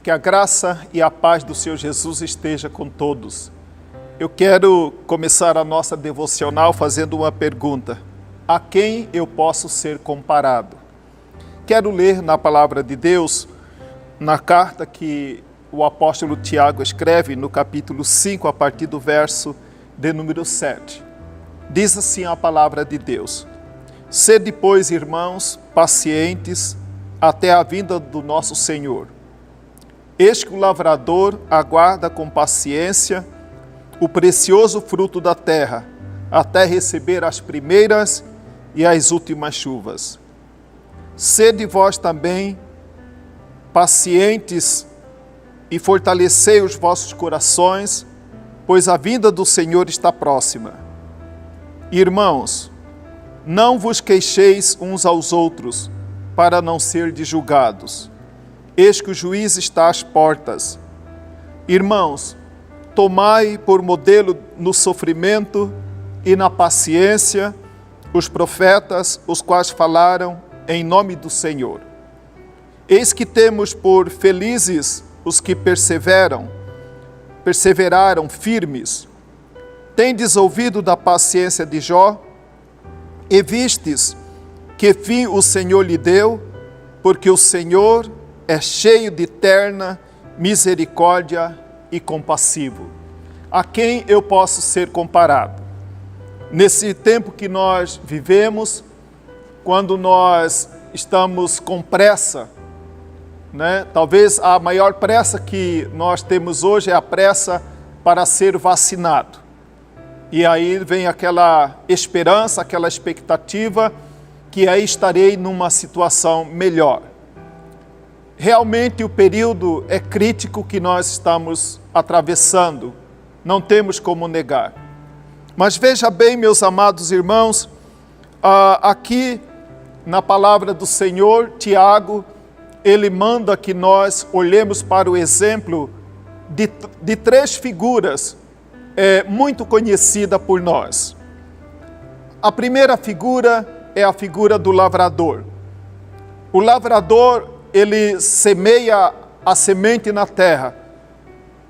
Que a graça e a paz do Senhor Jesus esteja com todos. Eu quero começar a nossa devocional fazendo uma pergunta. A quem eu posso ser comparado? Quero ler na palavra de Deus, na carta que o apóstolo Tiago escreve no capítulo 5, a partir do verso de número 7. Diz assim a palavra de Deus: Sede, pois, irmãos, pacientes até a vinda do nosso Senhor. Eis que o lavrador aguarda com paciência o precioso fruto da terra, até receber as primeiras e as últimas chuvas. Sede vós também pacientes e fortalecei os vossos corações, pois a vinda do Senhor está próxima. Irmãos, não vos queixeis uns aos outros, para não serdes julgados. Eis que o juiz está às portas. Irmãos, tomai por modelo no sofrimento e na paciência os profetas, os quais falaram em nome do Senhor. Eis que temos por felizes os que perseveraram firmes. Tendes ouvido da paciência de Jó, e vistes que fim o Senhor lhe deu, porque o Senhor é cheio de terna misericórdia e compassivo. A quem eu posso ser comparado? Nesse tempo que nós vivemos, quando nós estamos com pressa, né? Talvez a maior pressa que nós temos hoje é a pressa para ser vacinado. E aí vem aquela esperança, aquela expectativa que aí estarei numa situação melhor. Realmente o período é crítico que nós estamos atravessando, não temos como negar. Mas veja bem, meus amados irmãos, aqui na palavra do Senhor, Tiago, ele manda que nós olhemos para o exemplo de três figuras muito conhecidas por nós. A primeira figura é a figura do lavrador. O lavrador, ele semeia a semente na terra.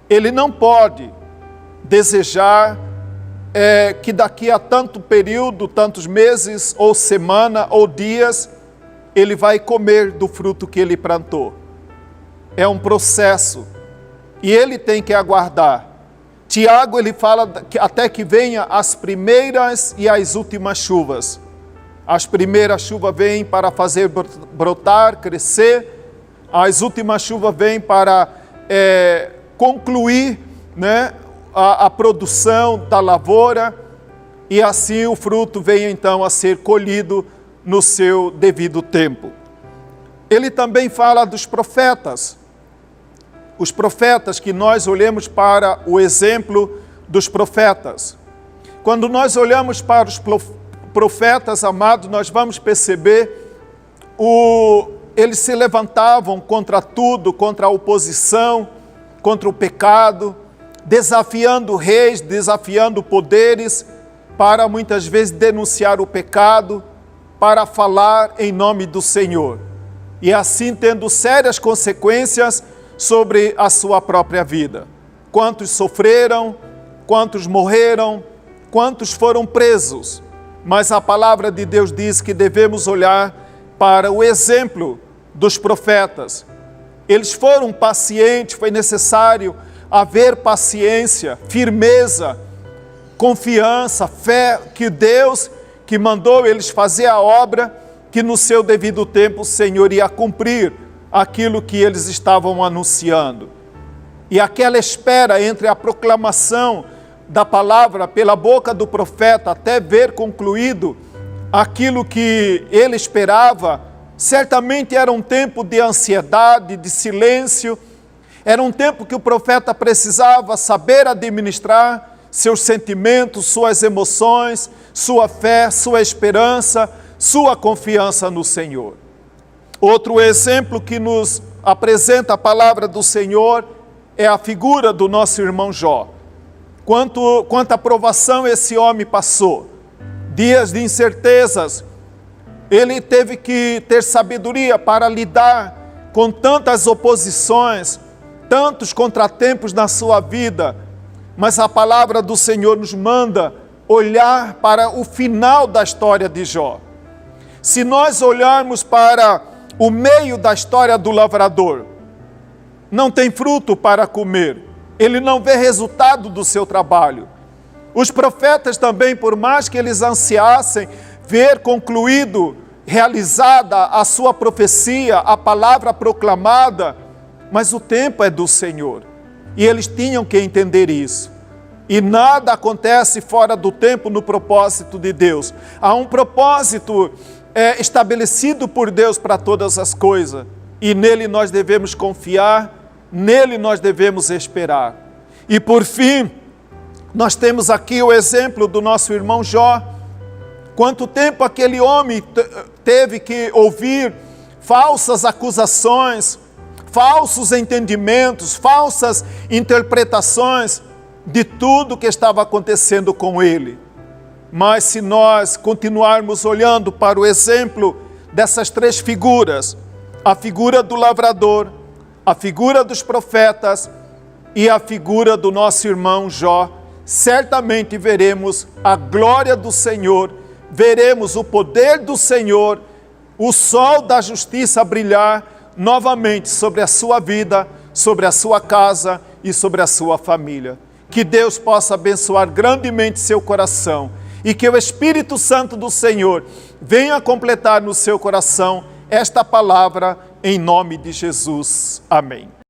Ele não pode desejar que daqui a tanto período, tantos meses, ou semana, ou dias, ele vai comer do fruto que ele plantou. É um processo. E ele tem que aguardar. Tiago, ele fala que até que venha as primeiras e as últimas chuvas. As primeiras chuvas vêm para fazer brotar, crescer. As últimas chuvas vêm para concluir, né, a produção da lavoura. E assim o fruto vem então a ser colhido no seu devido tempo. Ele também fala dos profetas. Os profetas, que nós olhemos para o exemplo dos profetas. Quando nós olhamos para os profetas, amados, nós vamos perceber eles se levantavam contra tudo, contra a oposição, contra o pecado, desafiando reis, desafiando poderes, para muitas vezes denunciar o pecado, para falar em nome do Senhor. E assim tendo sérias consequências sobre a sua própria vida. Quantos sofreram, quantos morreram, quantos foram presos. Mas a palavra de Deus diz que devemos olhar para o exemplo dos profetas. Eles foram pacientes, foi necessário haver paciência, firmeza, confiança, fé, que Deus que mandou eles fazer a obra, que no seu devido tempo o Senhor ia cumprir aquilo que eles estavam anunciando. E aquela espera entre a proclamação da palavra pela boca do profeta até ver concluído aquilo que ele esperava, certamente era um tempo de ansiedade, de silêncio, era um tempo que o profeta precisava saber administrar seus sentimentos, suas emoções, sua fé, sua esperança, sua confiança no Senhor. Outro exemplo que nos apresenta a palavra do Senhor é a figura do nosso irmão Jó. Quanta provação esse homem passou, dias de incertezas, ele teve que ter sabedoria para lidar com tantas oposições, tantos contratempos na sua vida, mas a palavra do Senhor nos manda olhar para o final da história de Jó. Se nós olharmos para o meio da história do lavrador, não tem fruto para comer, ele não vê resultado do seu trabalho. Os profetas também, por mais que eles ansiassem ver concluído, realizada a sua profecia, a palavra proclamada, mas o tempo é do Senhor. E eles tinham que entender isso. E nada acontece fora do tempo no propósito de Deus. Há um propósito estabelecido por Deus para todas as coisas. E nele nós devemos confiar, nele nós devemos esperar. E por fim, nós temos aqui o exemplo do nosso irmão Jó. Quanto tempo aquele homem teve que ouvir falsas acusações, falsos entendimentos, falsas interpretações de tudo que estava acontecendo com ele. Mas se nós continuarmos olhando para o exemplo dessas três figuras, a figura do lavrador, a figura dos profetas e a figura do nosso irmão Jó, certamente veremos a glória do Senhor, veremos o poder do Senhor, o sol da justiça brilhar novamente sobre a sua vida, sobre a sua casa e sobre a sua família. Que Deus possa abençoar grandemente seu coração e que o Espírito Santo do Senhor venha completar no seu coração esta palavra em nome de Jesus. Amém.